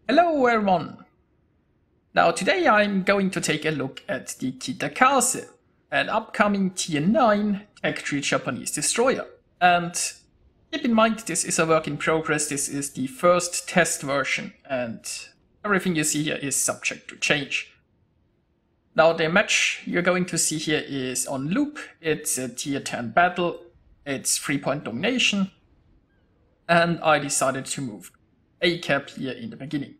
Hello everyone! Now today I'm going to take a look at the Kitakaze, an upcoming tier 9 Tech 3 Japanese destroyer. And keep in mind this is a work in progress, this is the first test version and everything you see here is subject to change. Now the match you're going to see here is on loop, it's a tier 10 battle, it's 3-point domination, and I decided to move a cap here in the beginning.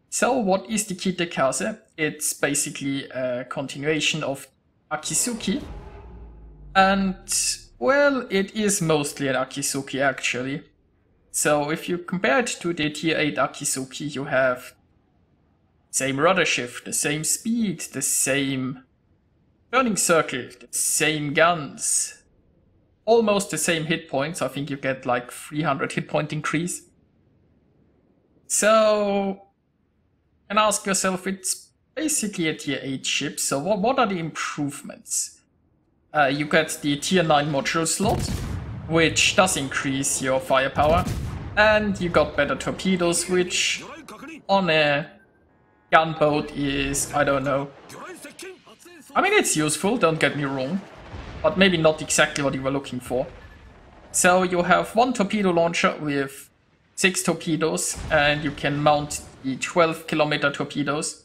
So what is the Kitakaze? It's basically a continuation of Akizuki. And well, it is mostly an Akizuki actually. So if you compare it to the tier 8 Akizuki, you have the same rudder shift, the same speed, the same turning circle, the same guns, almost the same hit points. I think you get like 300 hit point increase. So, and ask yourself, it's basically a tier 8 ship, so what are the improvements? You get the tier 9 module slot, which does increase your firepower, and you got better torpedoes, which on a gunboat is, I don't know. I mean, it's useful, don't get me wrong, but maybe not exactly what you were looking for. So you have one torpedo launcher with 6 torpedoes, and you can mount the 12-kilometer torpedoes,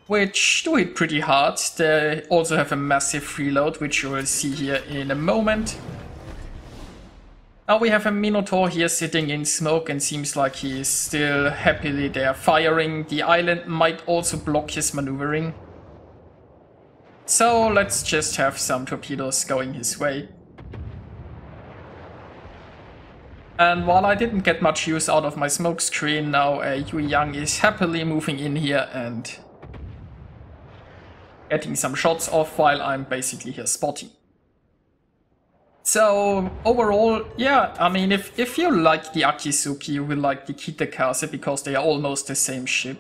which do hit pretty hard. They also have a massive reload, which you will see here in a moment. Now we have a Minotaur here sitting in smoke and seems like he is still happily there firing. The island might also block his maneuvering. So let's just have some torpedoes going his way. And while I didn't get much use out of my smoke screen, now Yui Yang is happily moving in here and getting some shots off while I'm basically here spotting. So overall, yeah, I mean, if you like the Akizuki, you will like the Kitakaze because they are almost the same ship.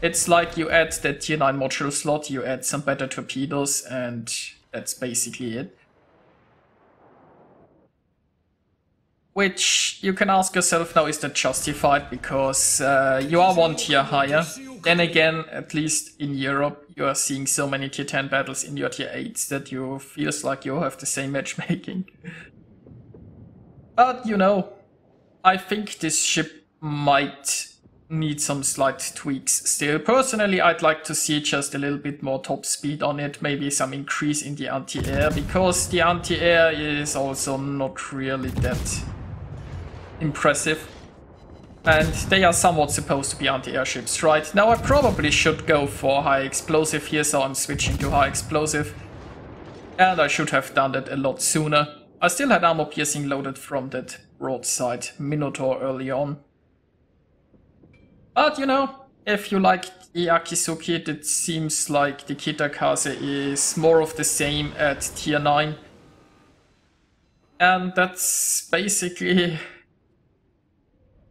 It's like you add the tier 9 module slot, you add some better torpedoes, and that's basically it. Which you can ask yourself now, is that justified because you are one tier higher. Then again, at least in Europe, you are seeing so many tier 10 battles in your tier 8s that you feels like you have the same matchmaking. But you know, I think this ship might need some slight tweaks still. Personally, I'd like to see just a little bit more top speed on it, maybe some increase in the anti-air, because the anti-air is also not really that impressive. And they are somewhat supposed to be anti-air ships, right? Now I probably should go for high explosive here, so I'm switching to high explosive. And I should have done that a lot sooner. I still had armor piercing loaded from that broadside Minotaur early on. But you know, if you like the Akizuki, it seems like the Kitakaze is more of the same at tier 9. And that's basically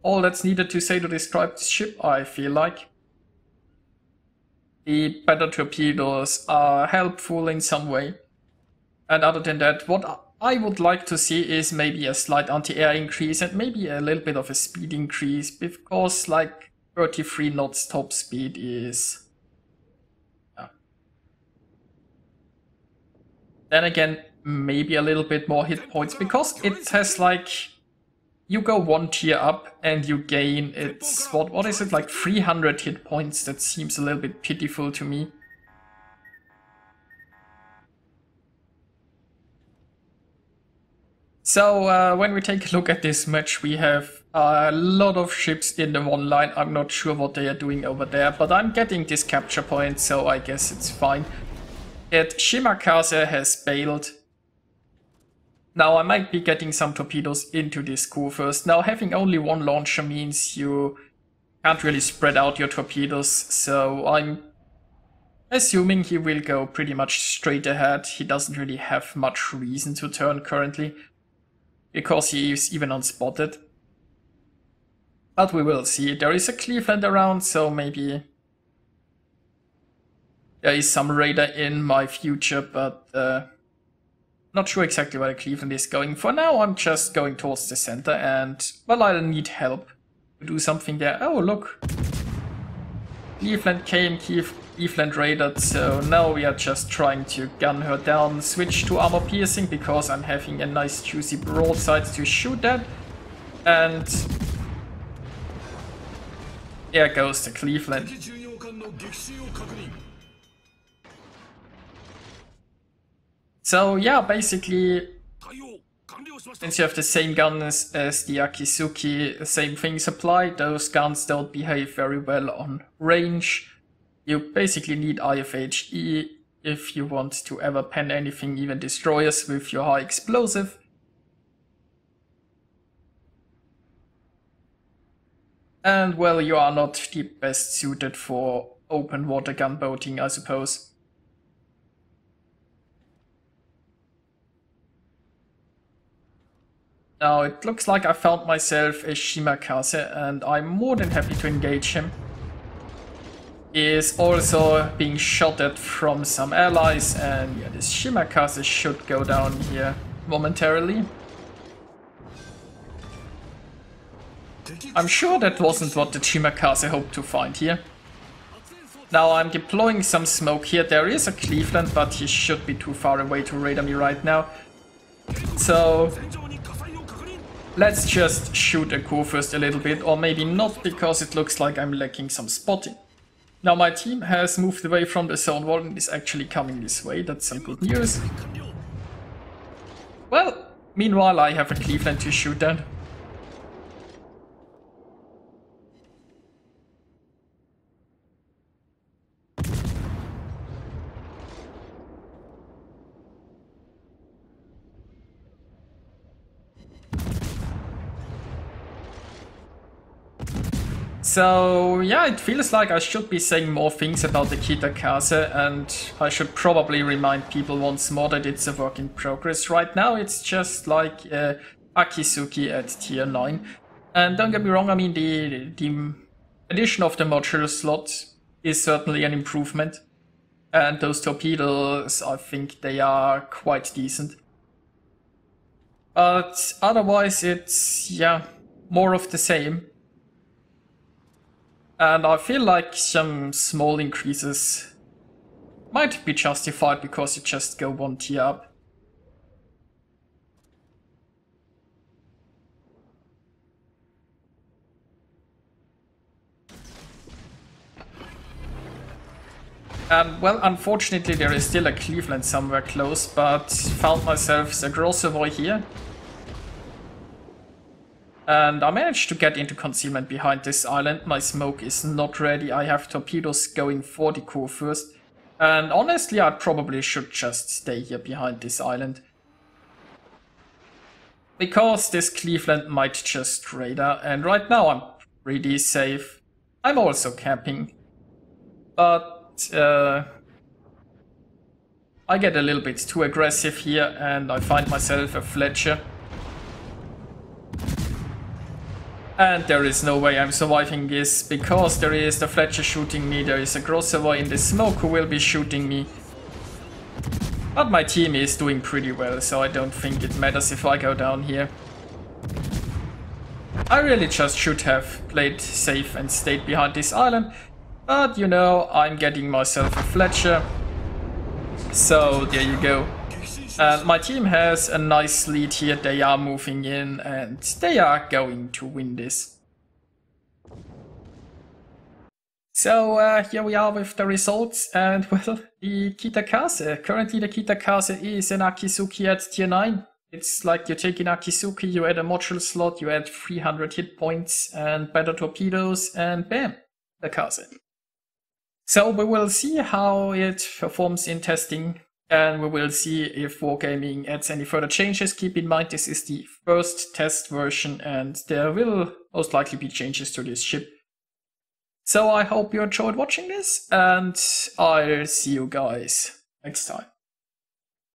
all that's needed to say to describe this ship, I feel like. The better torpedoes are helpful in some way. And other than that, what I would like to see is maybe a slight anti-air increase and maybe a little bit of a speed increase, because like 33 knots top speed is... Then again, maybe a little bit more hit points, because it has like... You go one tier up and you gain, it's, what is it, like 300 hit points? That seems a little bit pitiful to me. So when we take a look at this match, we have a lot of ships in the one line. I'm not sure what they are doing over there, but I'm getting this capture point, so I guess it's fine. Yet Shimakaze has bailed. Now I might be getting some torpedoes into this crew first. Now having only one launcher means you can't really spread out your torpedoes, so I'm assuming he will go pretty much straight ahead. He doesn't really have much reason to turn currently, because he is even unspotted. But we will see. There is a Cleveland around, so maybe there is some radar in my future, but Not sure exactly where Cleveland is going. For now, I'm just going towards the center and, well, I need help. to do something there. Oh, look. Cleveland came, Cleveland raided, so now we are just trying to gun her down. Switch to armor piercing because I'm having a nice juicy broadside to shoot at. And there goes the Cleveland. So yeah, basically, since you have the same guns as the Akizuki, the same things apply. Those guns don't behave very well on range. You basically need IFHE if you want to ever pen anything, even destroyers, with your high explosive. And well, you are not the best suited for open water gunboating, I suppose. Now it looks like I found myself a Kitakaze, and I'm more than happy to engage him. He is also being shot at from some allies, and yeah, this Kitakaze should go down here momentarily. I'm sure that wasn't what the Kitakaze hoped to find here. Now I'm deploying some smoke here. There is a Cleveland, but he should be too far away to radar me right now. So let's just shoot a Kurfürst a little bit, or maybe not, because it looks like I'm lacking some spotting. Now my team has moved away from the zone wall and is actually coming this way. That's some good news. Well, meanwhile I have a Cleveland to shoot at. So yeah, it feels like I should be saying more things about the Kitakaze, and I should probably remind people once more that it's a work in progress. Right now it's just like Akizuki at tier 9. And don't get me wrong, I mean the addition of the module slot is certainly an improvement. And those torpedoes, I think they are quite decent. But otherwise it's, yeah, more of the same. And I feel like some small increases might be justified because you just go one tier up. Well, unfortunately there is still a Cleveland somewhere close, but found myself a Grossevoy here. And I managed to get into concealment behind this island. My smoke is not ready. I have torpedoes going for the Kurfürst. And honestly, I probably should just stay here behind this island. Because this Cleveland might just radar. And right now I'm pretty safe. I'm also camping. But I get a little bit too aggressive here and I find myself a Fletcher. And there is no way I'm surviving this, because there is the Fletcher shooting me, there is a Grossevoy in the smoke who will be shooting me. But my team is doing pretty well, so I don't think it matters if I go down here. I really just should have played safe and stayed behind this island. But you know, I'm getting myself a Fletcher. So there you go. And my team has a nice lead here, they are moving in and they are going to win this. So here we are with the results, and well, the Kitakaze. Currently the Kitakaze is an Akizuki at tier 9. It's like you take an Akizuki, you add a module slot, you add 300 hit points and better torpedoes, and bam, the Kaze. So we will see how it performs in testing. And we will see if Wargaming adds any further changes. Keep in mind this is the first test version and there will most likely be changes to this ship. So I hope you enjoyed watching this and I'll see you guys next time.